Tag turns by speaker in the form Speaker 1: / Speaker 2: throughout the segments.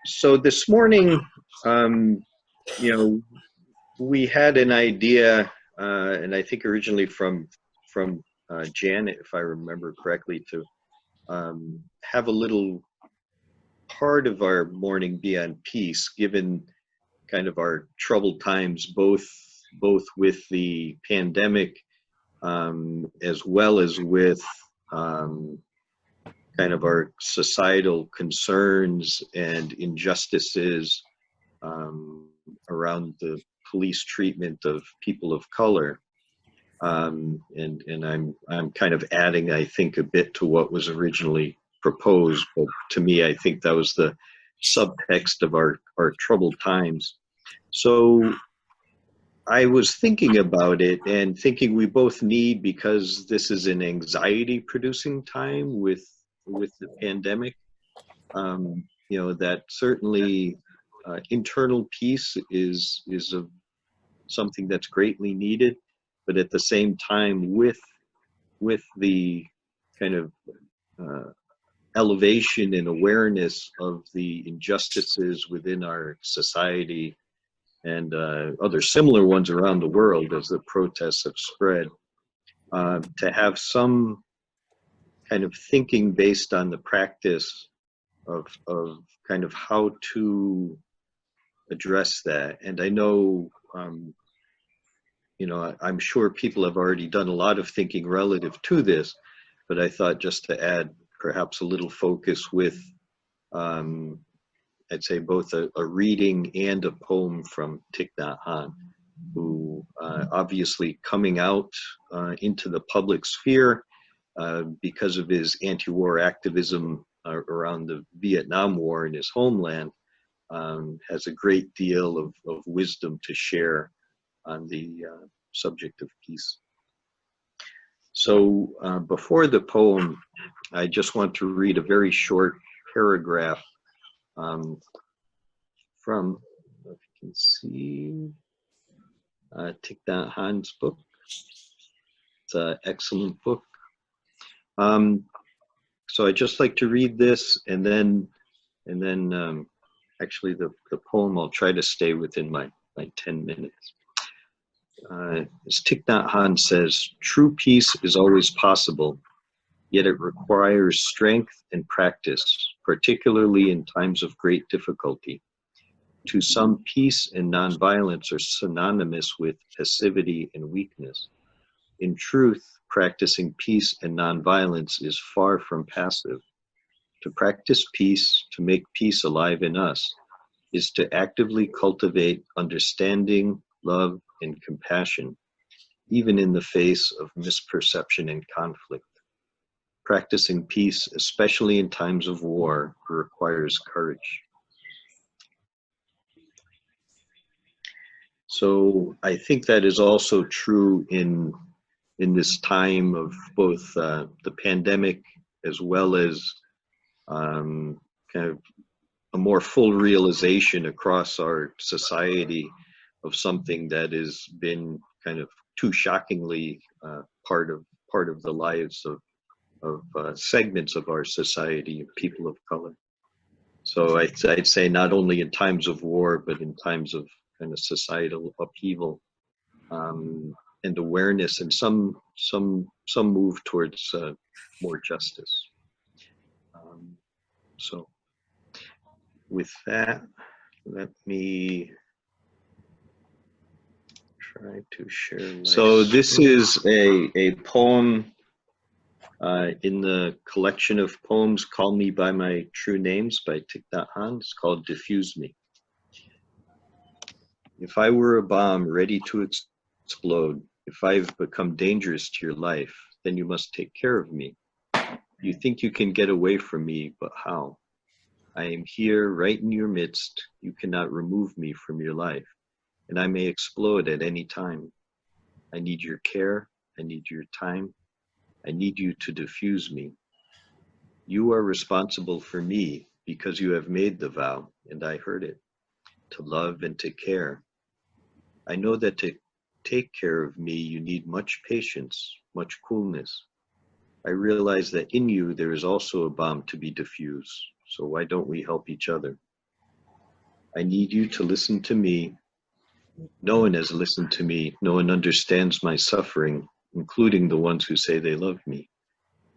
Speaker 1: So this morning, um, you know, we had an idea, and I think originally from Janet, if I remember correctly, to have a little part of our morning be on peace, given kind of our troubled times, both with the pandemic, as well as with um, kind of our societal concerns and injustices um, around the police treatment of people of color. And I'm kind of adding, I think, a bit to what was originally proposed. But to me, I think that was the subtext of our troubled times. So I was thinking about it and thinking we both need, because this is an anxiety producing time with the pandemic, that certainly internal peace is something that's greatly needed, but at the same time, with the kind of uh, elevation and awareness of the injustices within our society and other similar ones around the world as the protests have spread, to have some kind of thinking based on the practice of kind of how to address that. And I know, I'm sure people have already done a lot of thinking relative to this, but I thought just to add perhaps a little focus with, um, I'd say, both a reading and a poem from Thich Nhat Hanh, who obviously coming out into the public sphere because of his anti-war activism around the Vietnam War in his homeland, has a great deal of wisdom to share on the subject of peace. So before the poem, I just want to read a very short paragraph from, if you can see, Thich Nhat Hanh's book. It's an excellent book. So I'd just like to read this, and then actually the poem, I'll try to stay within my 10 minutes. As Thich Nhat Hanh says, true peace is always possible, yet it requires strength and practice, particularly in times of great difficulty. To some, peace and nonviolence are synonymous with passivity and weakness. In truth, practicing peace and nonviolence is far from passive. To practice peace, to make peace alive in us, is to actively cultivate understanding, love, and compassion, even in the face of misperception and conflict. Practicing peace, especially in times of war, requires courage. So I think that is also true in this time of both the pandemic, as well as kind of a more full realization across our society of something that has been kind of too shockingly part of the lives of segments of our society, people of color. So I'd say not only in times of war, but in times of kind of societal upheaval, and awareness, and some move towards more justice. So with that, let me try to share. So this is a poem in the collection of poems, Call Me by My True Names by Thich Nhat Hanh. It's called Diffuse Me. If I were a bomb ready to explode, if I've become dangerous to your life, then you must take care of me. You think you can get away from me, but how? I am here right in your midst. You cannot remove me from your life, and I may explode at any time. I need your care. I need your time. I need you to diffuse me. You are responsible for me because you have made the vow, and I heard it, to love and to care. I know that to take care of me, you need much patience, much coolness. I realize that in you there is also a bomb to be diffused, so why don't we help each other? I need you to listen to me. No one has listened to me. No one understands my suffering, including the ones who say they love me.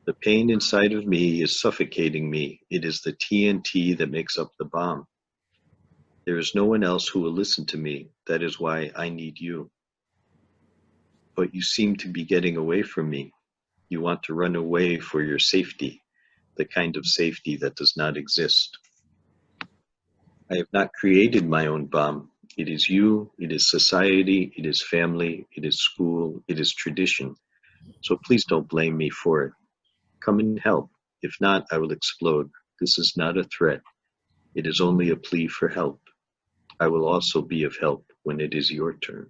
Speaker 1: The pain inside of me is suffocating me. It is the TNT that makes up the bomb. There is no one else who will listen to me. That is why I need you. But you seem to be getting away from me. You want to run away for your safety, the kind of safety that does not exist. I have not created my own bomb. It is you, it is society, it is family, it is school, it is tradition. So please don't blame me for it. Come and help. If not, I will explode. This is not a threat. It is only a plea for help. I will also be of help when it is your turn.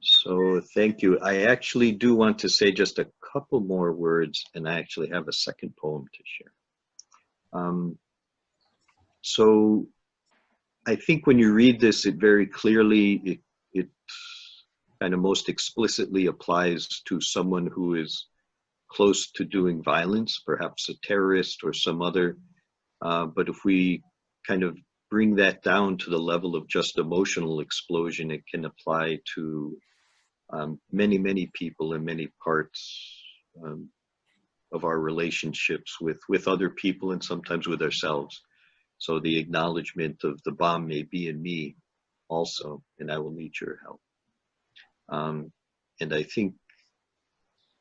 Speaker 1: So thank you. I actually do want to say just a couple more words, and I actually have a second poem to share. So I think when you read this, it very clearly, it kind of most explicitly applies to someone who is close to doing violence, perhaps a terrorist or some other. But if we kind of bring that down to the level of just emotional explosion, it can apply to many, many people in many parts of our relationships with other people and sometimes with ourselves. So the acknowledgement of the bomb may be in me also, and I will need your help. And I think,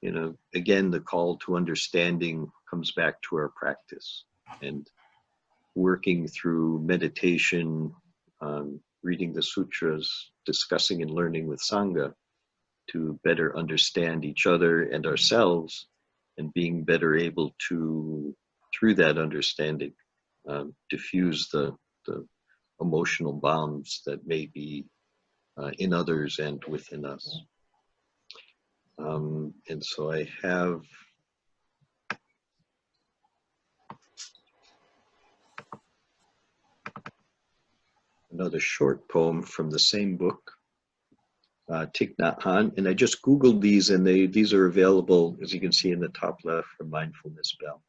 Speaker 1: you know, again, the call to understanding comes back to our practice and working through meditation, reading the sutras, discussing and learning with Sangha to better understand each other and ourselves, and being better able to, through that understanding, diffuse the emotional bombs that may be in others and within us. And so I have another short poem from the same book, Thich Nhat Hanh, and I just Googled these, and these are available, as you can see in the top left, for Mindfulness Bell.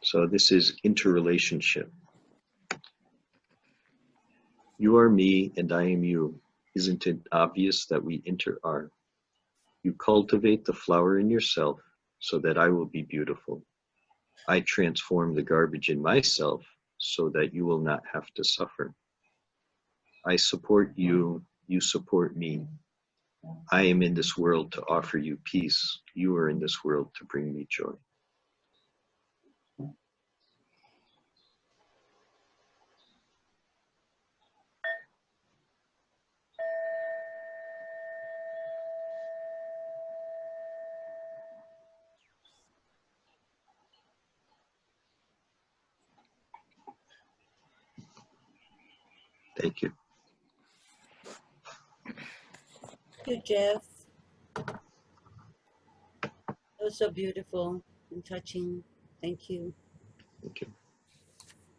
Speaker 1: So this is interrelationship. You are me and I am you. Isn't it obvious that we are? You cultivate the flower in yourself so that I will be beautiful. I transform the garbage in myself so that you will not have to suffer. I support you, you support me. I am in this world to offer you peace. You are in this world to bring me joy. Thank you.
Speaker 2: Thank you, Jeff. That was so beautiful and touching. Thank you.
Speaker 1: Thank you.